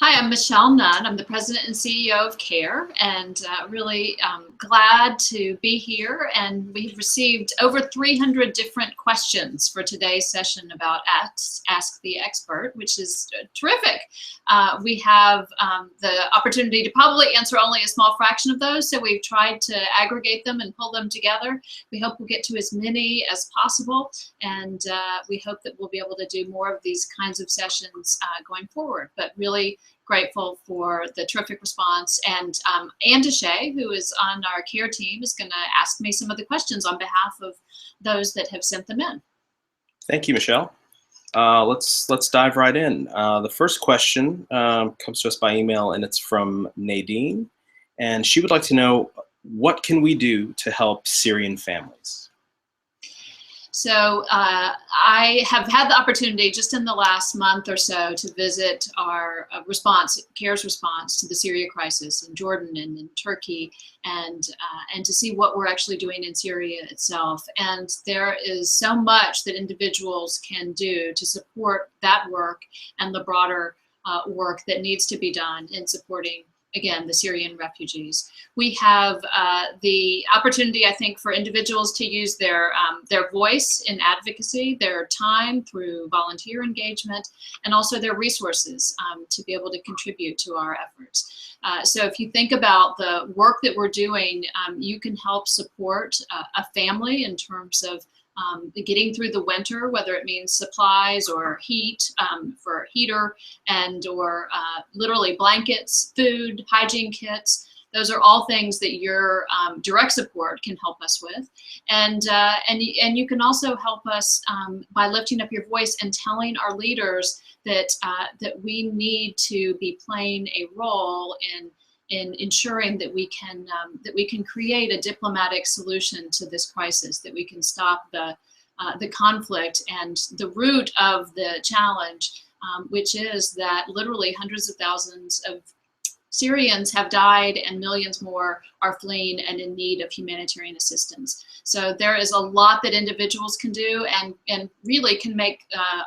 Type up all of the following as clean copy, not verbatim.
Hi, I'm Michelle Nunn. I'm the president and CEO of CARE, and really glad to be here. And we've received over 300 different questions for today's session about Ask the Expert, which is terrific. We have the opportunity to probably answer only a small fraction of those, so we've tried to aggregate them and pull them together. We hope we'll get to as many as possible, and we hope that we'll be able to do more of these kinds of sessions going forward. But really grateful for the terrific response. And Anne Deshay, who is on our CARE team, is going to ask me some of the questions on behalf of those that have sent them in. Thank you, Michelle. Let's dive right in. The first question comes to us by email, and it's from Nadine. And she would like to know, what can we do to help Syrian families? So I have had the opportunity just in the last month or so to visit our CARE's response to the Syria crisis in Jordan and in Turkey, and to see what we're actually doing in Syria itself. And there is so much that individuals can do to support that work and the broader work that needs to be done in supporting, again, the Syrian refugees. We have the opportunity, I think, for individuals to use their voice in advocacy, their time through volunteer engagement, and also their resources to be able to contribute to our efforts. So if you think about the work that we're doing, you can help support a family in terms of getting through the winter, whether it means supplies or heat for a heater, and or literally blankets, food, hygiene kits. Those are all things that your direct support can help us with, and you can also help us by lifting up your voice and telling our leaders that that we need to be playing a role in ensuring that we can create a diplomatic solution to this crisis, that we can stop the conflict and the root of the challenge, which is that literally hundreds of thousands of Syrians have died and millions more are fleeing and in need of humanitarian assistance. So there is a lot that individuals can do and really can make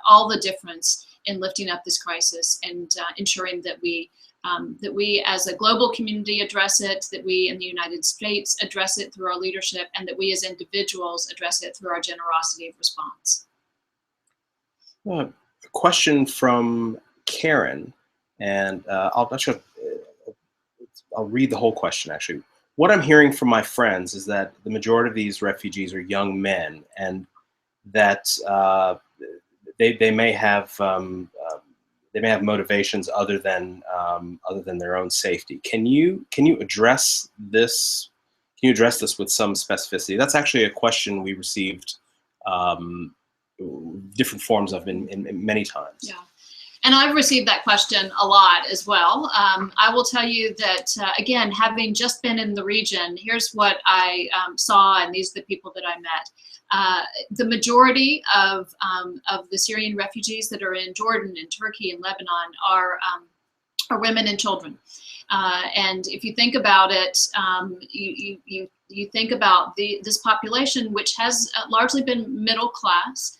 all the difference in lifting up this crisis and ensuring that we as a global community address it, that we in the United States address it through our leadership, and that we as individuals address it through our generosity of response. A question from Karen, and I'll read the whole question, actually. What I'm hearing from my friends is that the majority of these refugees are young men, and that they may have motivations other than their own safety. Can you address this? Can you address this with some specificity? That's actually a question we received different forms of in many times. Yeah. And I've received that question a lot as well. I will tell you that, again, having just been in the region, here's what I saw, and these are the people that I met. The majority of the Syrian refugees that are in Jordan and Turkey and Lebanon are women and children. And if you think about it, you think about this population, which has largely been middle class.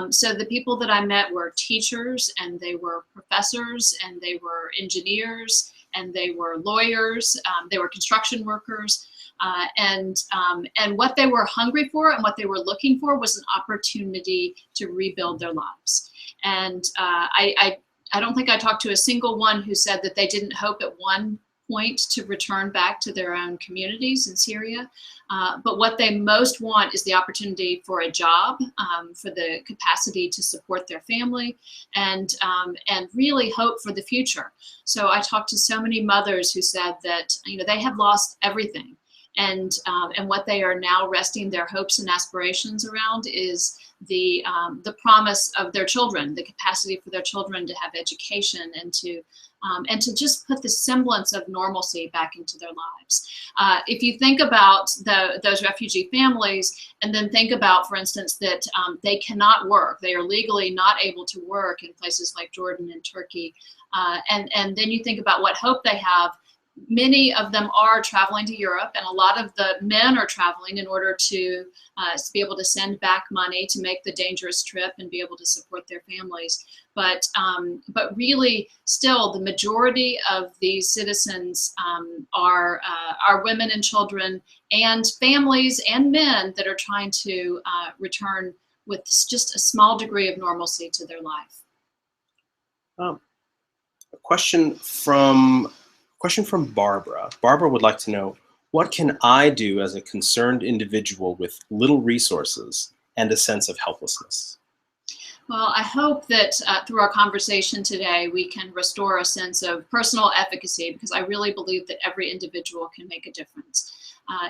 So the people that I met were teachers, and they were professors, and they were engineers, and they were lawyers, they were construction workers, and what they were hungry for and what they were looking for was an opportunity to rebuild their lives. And I don't think I talked to a single one who said that they didn't hope at one point to return back to their own communities in Syria. But what they most want is the opportunity for a job, for the capacity to support their family, and really hope for the future. So I talked to so many mothers who said that they have lost everything, and what they are now resting their hopes and aspirations around is the promise of their children, the capacity for their children to have education and to just put the semblance of normalcy back into their lives. If you think about those refugee families, and then think about, for instance, that they cannot work, they are legally not able to work in places like Jordan and Turkey, and then you think about what hope they have, many of them are traveling to Europe, and a lot of the men are traveling in order to be able to send back money to make the dangerous trip and be able to support their families. But really, still, the majority of these citizens are women and children and families and men that are trying to return with just a small degree of normalcy to their life. A question from Barbara. Barbara would like to know, what can I do as a concerned individual with little resources and a sense of helplessness? Well, I hope that through our conversation today, we can restore a sense of personal efficacy, because I really believe that every individual can make a difference.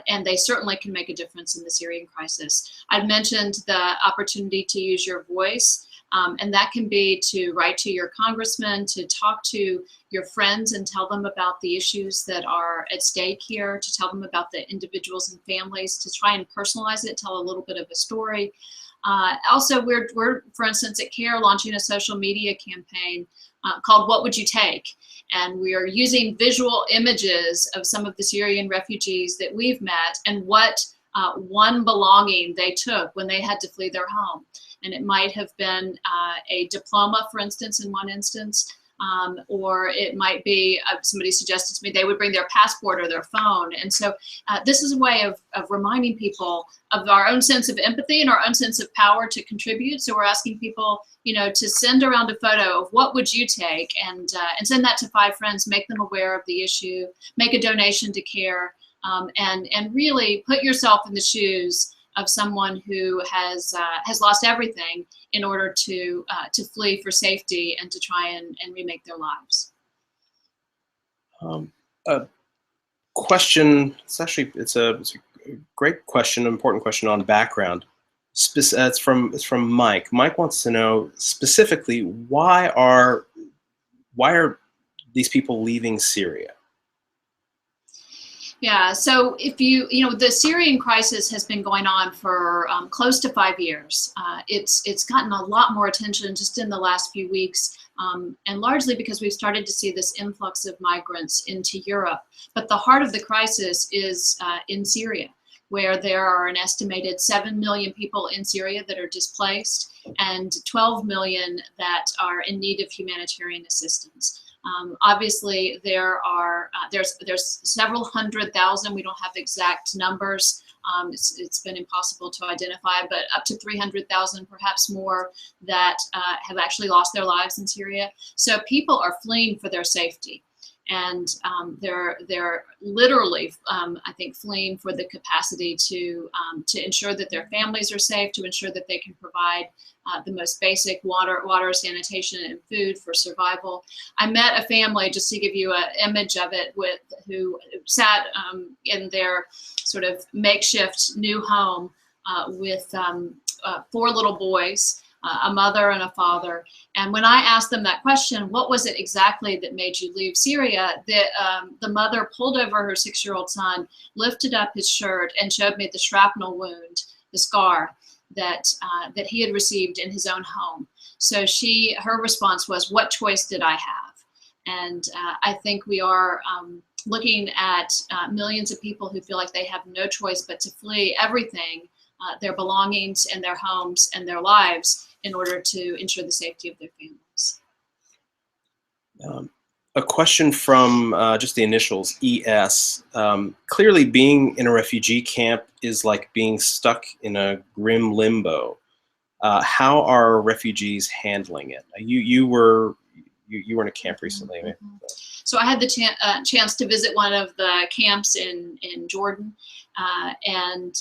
And they certainly can make a difference in the Syrian crisis. I've mentioned the opportunity to use your voice, and that can be to write to your congressman, to talk to your friends and tell them about the issues that are at stake here, to tell them about the individuals and families, to try and personalize it, tell a little bit of a story. Also, we're, for instance, at CARE launching a social media campaign called What Would You Take? And we are using visual images of some of the Syrian refugees that we've met and what one belonging they took when they had to flee their home. And it might have been a diploma, for instance, in one instance, or it might be, somebody suggested to me, they would bring their passport or their phone. And so this is a way of reminding people of our own sense of empathy and our own sense of power to contribute. So we're asking people, to send around a photo of what would you take, and send that to 5 friends, make them aware of the issue, make a donation to CARE, and really put yourself in the shoes of someone who has lost everything in order to flee for safety and to try and remake their lives. A question. It's a great question, an important question on background. It's from Mike. Mike wants to know specifically, why are these people leaving Syria? Yeah, so if the Syrian crisis has been going on for close to 5 years. It's gotten a lot more attention just in the last few weeks, and largely because we've started to see this influx of migrants into Europe. But the heart of the crisis is in Syria, where there are an estimated 7 million people in Syria that are displaced and 12 million that are in need of humanitarian assistance. Obviously, there's several 100,000. We don't have exact numbers. It's been impossible to identify, but up to 300,000, perhaps more, that have actually lost their lives in Syria. So people are fleeing for their safety, and they're literally, I think, fleeing for the capacity to ensure that their families are safe, to ensure that they can provide the most basic water, sanitation, and food for survival. I met a family, just to give you an image of it, who sat in their sort of makeshift new home with 4 little boys, a mother and a father. And when I asked them that question, what was it exactly that made you leave Syria, the mother pulled over her 6-year-old son, lifted up his shirt, and showed me the shrapnel wound, the scar that he had received in his own home. So her response was, what choice did I have? And I think we are looking at millions of people who feel like they have no choice but to flee everything, their belongings and their homes and their lives, in order to ensure the safety of their families. A question from just the initials, ES. Clearly, being in a refugee camp is like being stuck in a grim limbo. How are refugees handling it? You were in a camp recently. Mm-hmm. So I had the chance to visit one of the camps in Jordan, and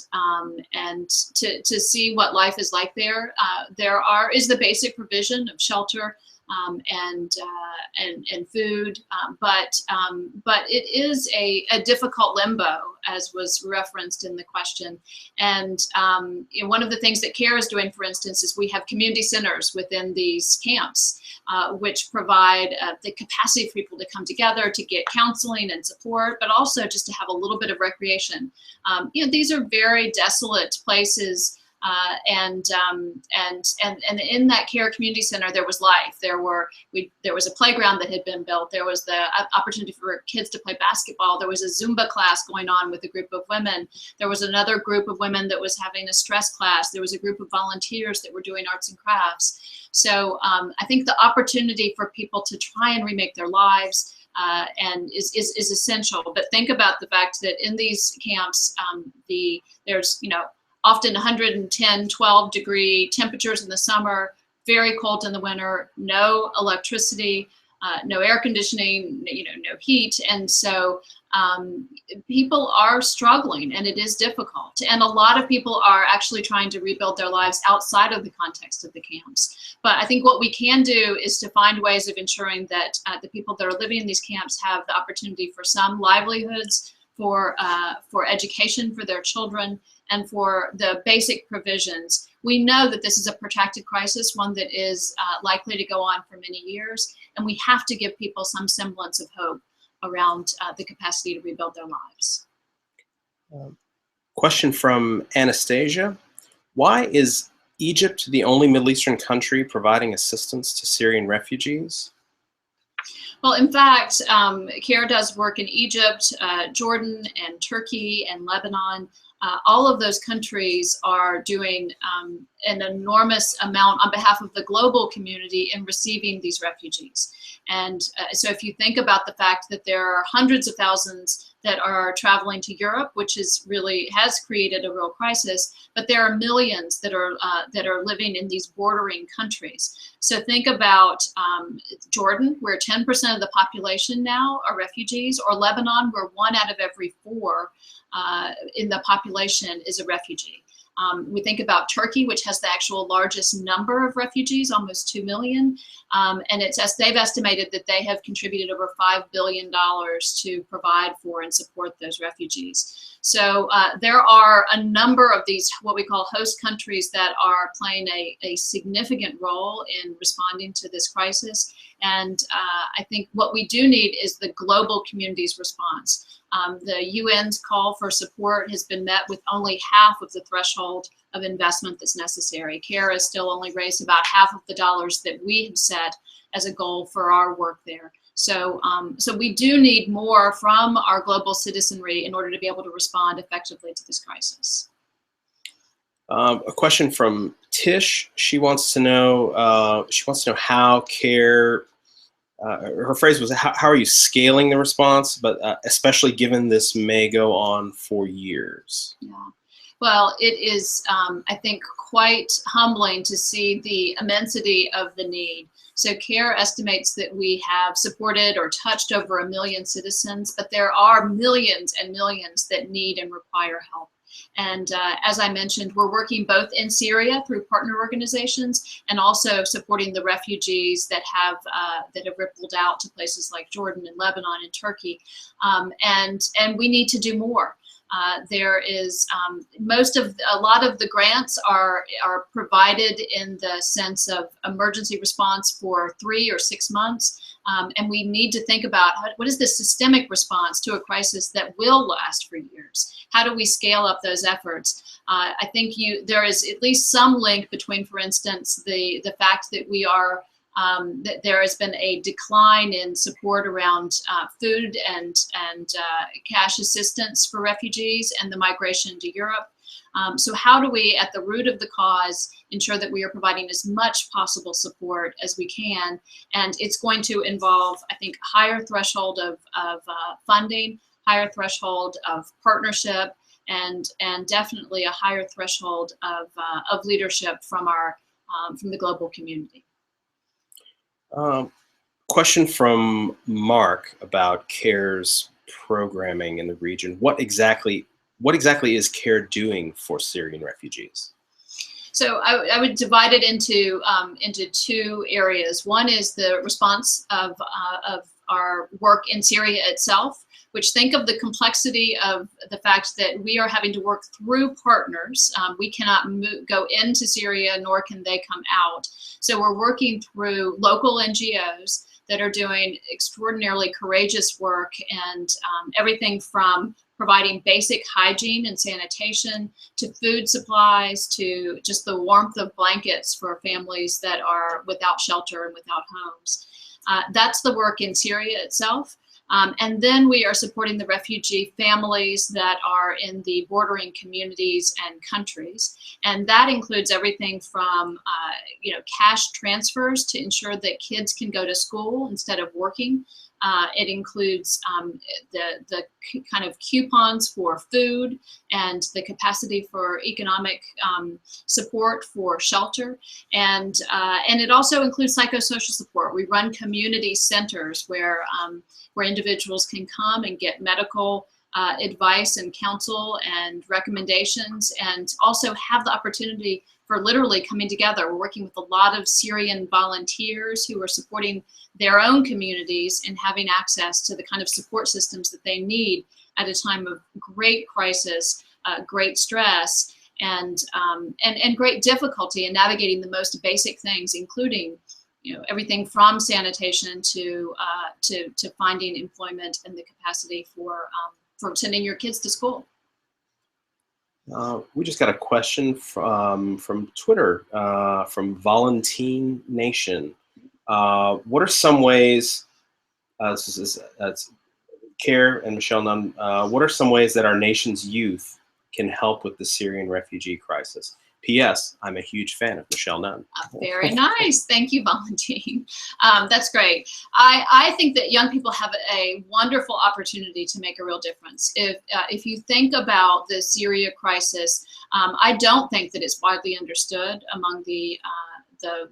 to see what life is like there. There is the basic provision of shelter and food, but it is a difficult limbo, as was referenced in the question. And one of the things that CARE is doing, for instance, is we have community centers within these camps, which provide the capacity for people to come together to get counseling and support, but also just to have a little bit of recreation. These are very desolate places And in that care community center, there was life. There was a playground that had been built. There was the opportunity for kids to play basketball. There was a Zumba class going on with a group of women. There was another group of women that was having a stress class. There was a group of volunteers that were doing arts and crafts. So I think the opportunity for people to try and remake their lives and is essential. But think about the fact that in these camps, there's often 110, 12 degree temperatures in the summer, very cold in the winter, no electricity, no air conditioning, no heat. And so people are struggling, and it is difficult. And a lot of people are actually trying to rebuild their lives outside of the context of the camps. But I think what we can do is to find ways of ensuring that the people that are living in these camps have the opportunity for some livelihoods, for education for their children, and for the basic provisions. We know that this is a protracted crisis, one that is likely to go on for many years, and we have to give people some semblance of hope around the capacity to rebuild their lives. Question from Anastasia. Why is Egypt the only Middle Eastern country providing assistance to Syrian refugees? Well, in fact, CARE does work in Egypt, Jordan, and Turkey, and Lebanon. All of those countries are doing an enormous amount on behalf of the global community in receiving these refugees. And so if you think about the fact that there are hundreds of thousands that are traveling to Europe, which has created a real crisis, but there are millions that are living in these bordering countries. So think about Jordan, where 10% of the population now are refugees, or Lebanon, where 1 out of every 4 in the population is a refugee. We think about Turkey, which has the actual largest number of refugees, almost 2 million. And they've estimated that they have contributed over $5 billion to provide for and support those refugees. So there are a number of these, what we call host countries, that are playing a significant role in responding to this crisis. And I think what we do need is the global community's response. The UN's call for support has been met with only half of the threshold of investment that's necessary. CARE has still only raised about half of the dollars that we have set as a goal for our work there. So, so we do need more from our global citizenry in order to be able to respond effectively to this crisis. A question from Tish. She wants to know how CARE. Her phrase was, how are you scaling the response, but especially given this may go on for years? Yeah. Well, it is, I think, quite humbling to see the immensity of the need. So CARE estimates that we have supported or touched over 1 million citizens, but there are millions and millions that need and require help. And as I mentioned, we're working both in Syria through partner organizations and also supporting the refugees that have rippled out to places like Jordan and Lebanon and Turkey. And we need to do more. There is a lot of the grants are provided in the sense of emergency response for 3 or 6 months. And we need to think about what is the systemic response to a crisis that will last for years? How do we scale up those efforts? I think there is at least some link between, for instance, the fact that that there has been a decline in support around food and cash assistance for refugees and the migration to Europe. So how do we, at the root of the cause, ensure that we are providing as much possible support as we can? And it's going to involve, I think, a higher threshold of funding, higher threshold of partnership, and definitely a higher threshold of leadership from the global community. Question from Mark about CARE's programming in the region. What exactly is CARE doing for Syrian refugees? So I would divide it into 2 areas. One is the response of our work in Syria itself, which think of the complexity of the fact that we are having to work through partners. We cannot go into Syria, nor can they come out. So we're working through local NGOs that are doing extraordinarily courageous work, and everything from providing basic hygiene and sanitation to food supplies to just the warmth of blankets for families that are without shelter and without homes. That's the work in Syria itself. And then we are supporting the refugee families that are in the bordering communities and countries. And that includes everything from cash transfers to ensure that kids can go to school instead of working. It includes the kind of coupons for food and the capacity for economic support for shelter. And it also includes psychosocial support. We run community centers where individuals can come and get medical advice and counsel and recommendations, and also have the opportunity for literally coming together. We're working with a lot of Syrian volunteers who are supporting their own communities and having access to the kind of support systems that they need at a time of great crisis, great stress, and great difficulty in navigating the most basic things, including everything from sanitation to finding employment and the capacity for sending your kids to school. We just got a question from Twitter, from Valentine Nation. What are some ways, Care and Michelle Nunn, what are some ways that our nation's youth can help with the Syrian refugee crisis? P.S. I'm a huge fan of Michelle Nunn. Very nice. Thank you, Valentine. That's great. I think that young people have a wonderful opportunity to make a real difference. If you think about the Syria crisis, I don't think that it's widely understood among the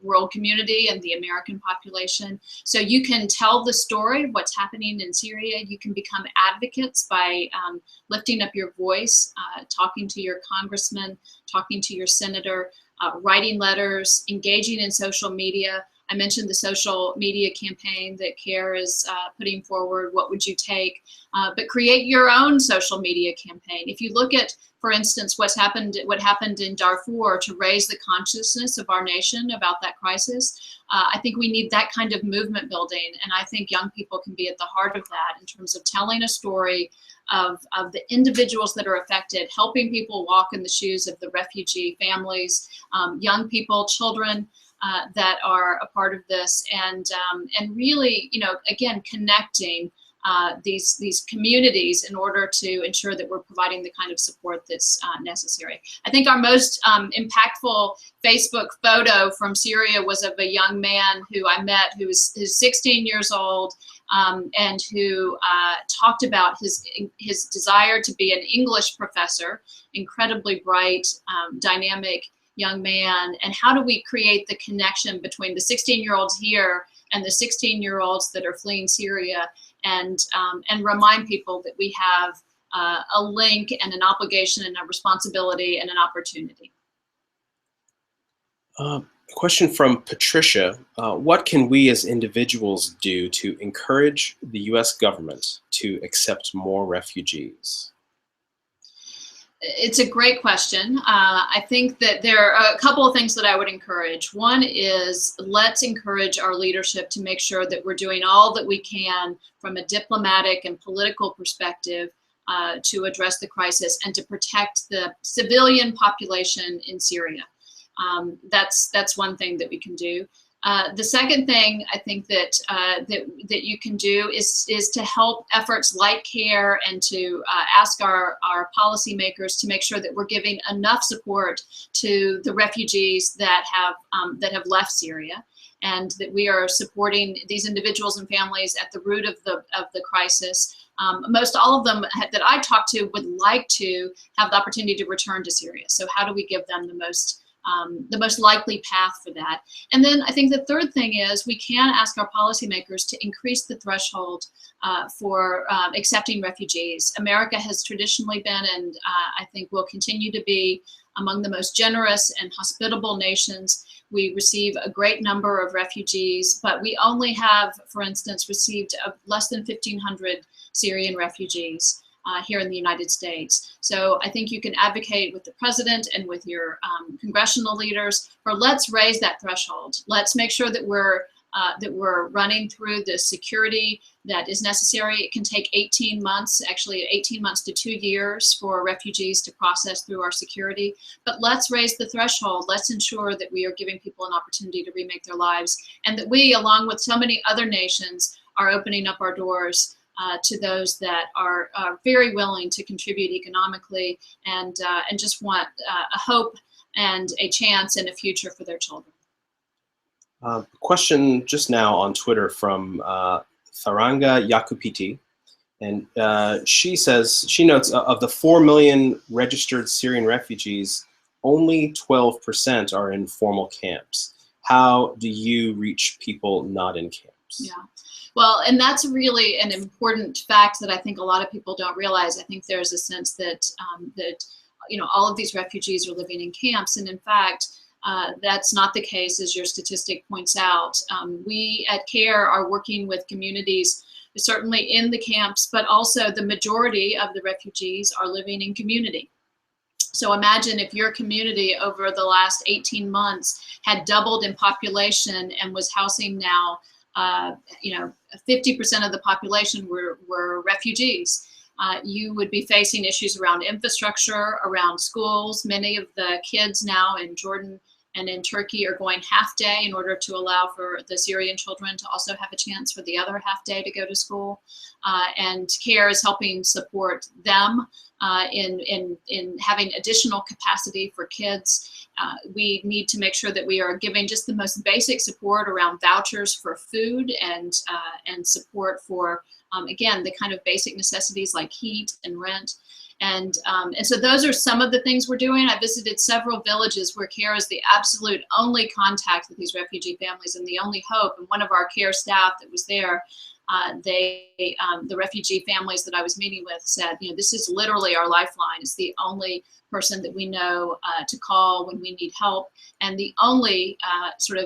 world community and the American population. So you can tell the story of what's happening in Syria. You can become advocates by lifting up your voice, talking to your congressman, talking to your senator, writing letters, engaging in social media. I mentioned the social media campaign that CARE is putting forward, What Would You Take? But create your own social media campaign. If you look at, for instance, what happened in Darfur to raise the consciousness of our nation about that crisis, I think we need that kind of movement building. And I think young people can be at the heart of that in terms of telling a story of the individuals that are affected, helping people walk in the shoes of the refugee families, young people, children, that are a part of this, and really, again, connecting these communities in order to ensure that we're providing the kind of support that's necessary. I think our most impactful Facebook photo from Syria was of a young man who I met who's 16 years old, and who talked about his desire to be an English professor, incredibly bright, dynamic young man, and how do we create the connection between the 16-year-olds here and the 16-year-olds that are fleeing Syria, and remind people that we have a link and an obligation and a responsibility and an opportunity. A question from Patricia. What can we as individuals do to encourage the U.S. government to accept more refugees? It's a great question. I think that there are a couple of things that I would encourage. One is, let's encourage our leadership to make sure that we're doing all that we can from a diplomatic and political perspective to address the crisis and to protect the civilian population in Syria. That's one thing that we can do. The second thing I think that you can do is to help efforts like CARE, and to ask our policymakers to make sure that we're giving enough support to the refugees that have left Syria, and that we are supporting these individuals and families at the root of the crisis. Most all of them that I talked to would like to have the opportunity to return to Syria. So how do we give them the most likely path for that? And then I think the third thing is, we can ask our policymakers to increase the threshold for accepting refugees. America has traditionally been, and I think will continue to be, among the most generous and hospitable nations. We receive a great number of refugees, but we only have, for instance, received less than 1,500 Syrian refugees here in the United States. So I think you can advocate with the president and with your congressional leaders for, let's raise that threshold. Let's make sure that we're that we're running through the security that is necessary. It can take 18 months, actually 18 months to 2 years for refugees to process through our security. But let's raise the threshold. Let's ensure that we are giving people an opportunity to remake their lives, and that we, along with so many other nations, are opening up our doors to those that are very willing to contribute economically and just want a hope and a chance and a future for their children. Question just now on Twitter from Tharanga Yakupiti, and she says, she notes, of the 4 million registered Syrian refugees, only 12% are in formal camps. How do you reach people not in camps? Yeah. Well, and that's really an important fact that I think a lot of people don't realize. I think there's a sense that all of these refugees are living in camps, and in fact, that's not the case, as your statistic points out. We at CARE are working with communities, certainly in the camps, but also the majority of the refugees are living in community. So imagine if your community over the last 18 months had doubled in population and was housing now 50% of the population were refugees. You would be facing issues around infrastructure, around schools. Many of the kids now in Jordan and in Turkey are going half day in order to allow for the Syrian children to also have a chance for the other half day to go to school. And CARE is helping support them in having additional capacity for kids. We need to make sure that we are giving just the most basic support around vouchers for food and support for, again, the kind of basic necessities like heat and rent. And so those are some of the things we're doing. I visited several villages where CARE is the absolute only contact with these refugee families and the only hope. And one of our CARE staff that was there, the refugee families that I was meeting with said, this is literally our lifeline. It's the only person that we know to call when we need help, and the only sort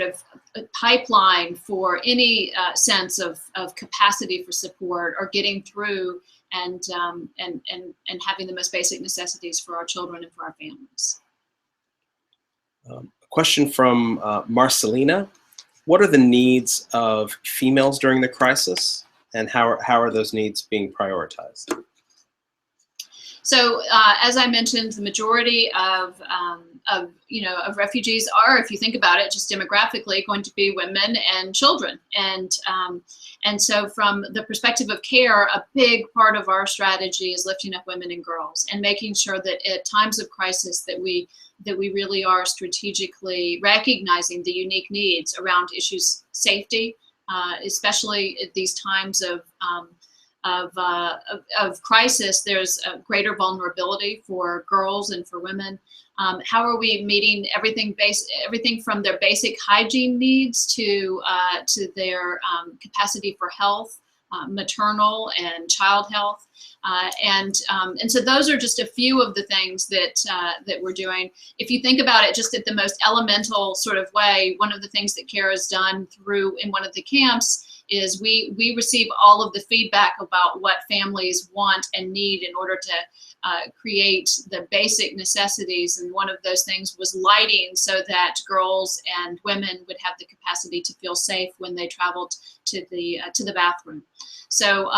of pipeline for any sense of capacity for support or getting through and having the most basic necessities for our children and for our families. A question from Marcelina. What are the needs of females during the crisis, and how are those needs being prioritized? So as I mentioned, the majority of refugees are, if you think about it, just demographically, going to be women and children. And so from the perspective of CARE, a big part of our strategy is lifting up women and girls and making sure that at times of crisis that we really are strategically recognizing the unique needs around issues safety, especially at these times of crisis. There's a greater vulnerability for girls and for women. How are we meeting everything from their basic hygiene needs to their capacity for health, maternal and child health, and so those are just a few of the things that we're doing. If you think about it, just at the most elemental sort of way, one of the things that CARE has done in one of the camps is we receive all of the feedback about what families want and need in order to create the basic necessities. And one of those things was lighting, so that girls and women would have the capacity to feel safe when they traveled to the bathroom. So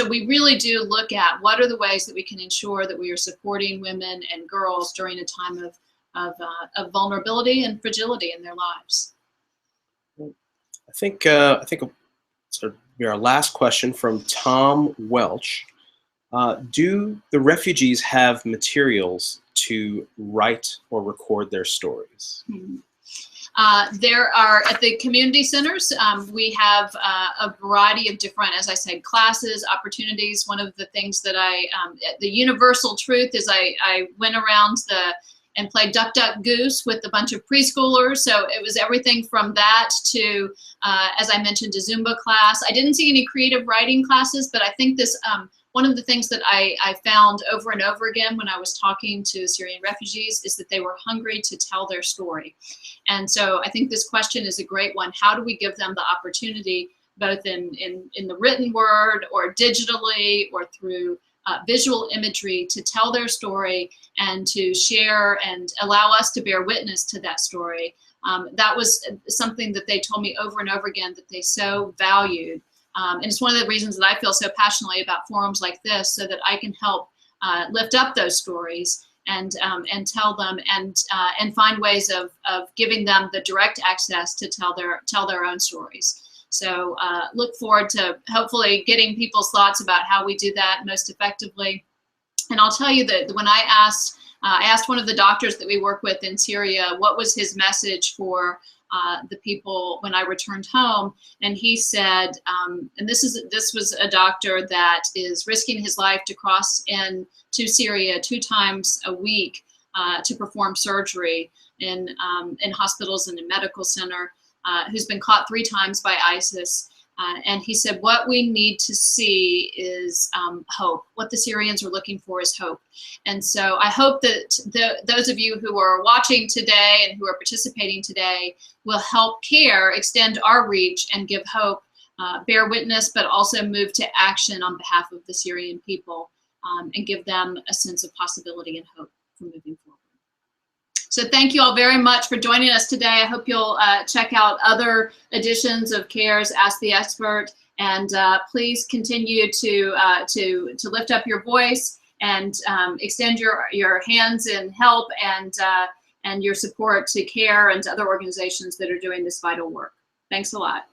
we really do look at what are the ways that we can ensure that we are supporting women and girls during a time of vulnerability and fragility in their lives. I think sort of be our last question from Tom Welch. Do the refugees have materials to write or record their stories? There are, at the community centers, we have a variety of different, as I said, classes, opportunities. One of the things that the universal truth is I went around and played Duck, Duck, Goose with a bunch of preschoolers. So it was everything from that to, as I mentioned, a Zumba class. I didn't see any creative writing classes, but I think this, one of the things that I found over and over again when I was talking to Syrian refugees is that they were hungry to tell their story. And so I think this question is a great one. How do we give them the opportunity, both in the written word or digitally or through visual imagery, to tell their story and to share and allow us to bear witness to that story That was something that they told me over and over again that they so valued. And it's one of the reasons that I feel so passionately about forums like this, so that I can help lift up those stories and tell them and find ways of giving them the direct access to tell their own stories. So look forward to hopefully getting people's thoughts about how we do that most effectively. And I'll tell you that when I asked one of the doctors that we work with in Syria what was his message for the people when I returned home, and he said, and this was a doctor that is risking his life to cross into Syria 2 times a week to perform surgery in hospitals and in medical center, who's been caught 3 times by ISIS. And he said, what we need to see is hope. What the Syrians are looking for is hope. And so I hope that those of you who are watching today and who are participating today will help CARE extend our reach and give hope, bear witness, but also move to action on behalf of the Syrian people, and give them a sense of possibility and hope for moving forward. So thank you all very much for joining us today. I hope you'll check out other editions of CARE's Ask the Expert, and please continue to lift up your voice and extend your hands in help and your support to CARE and to other organizations that are doing this vital work. Thanks a lot.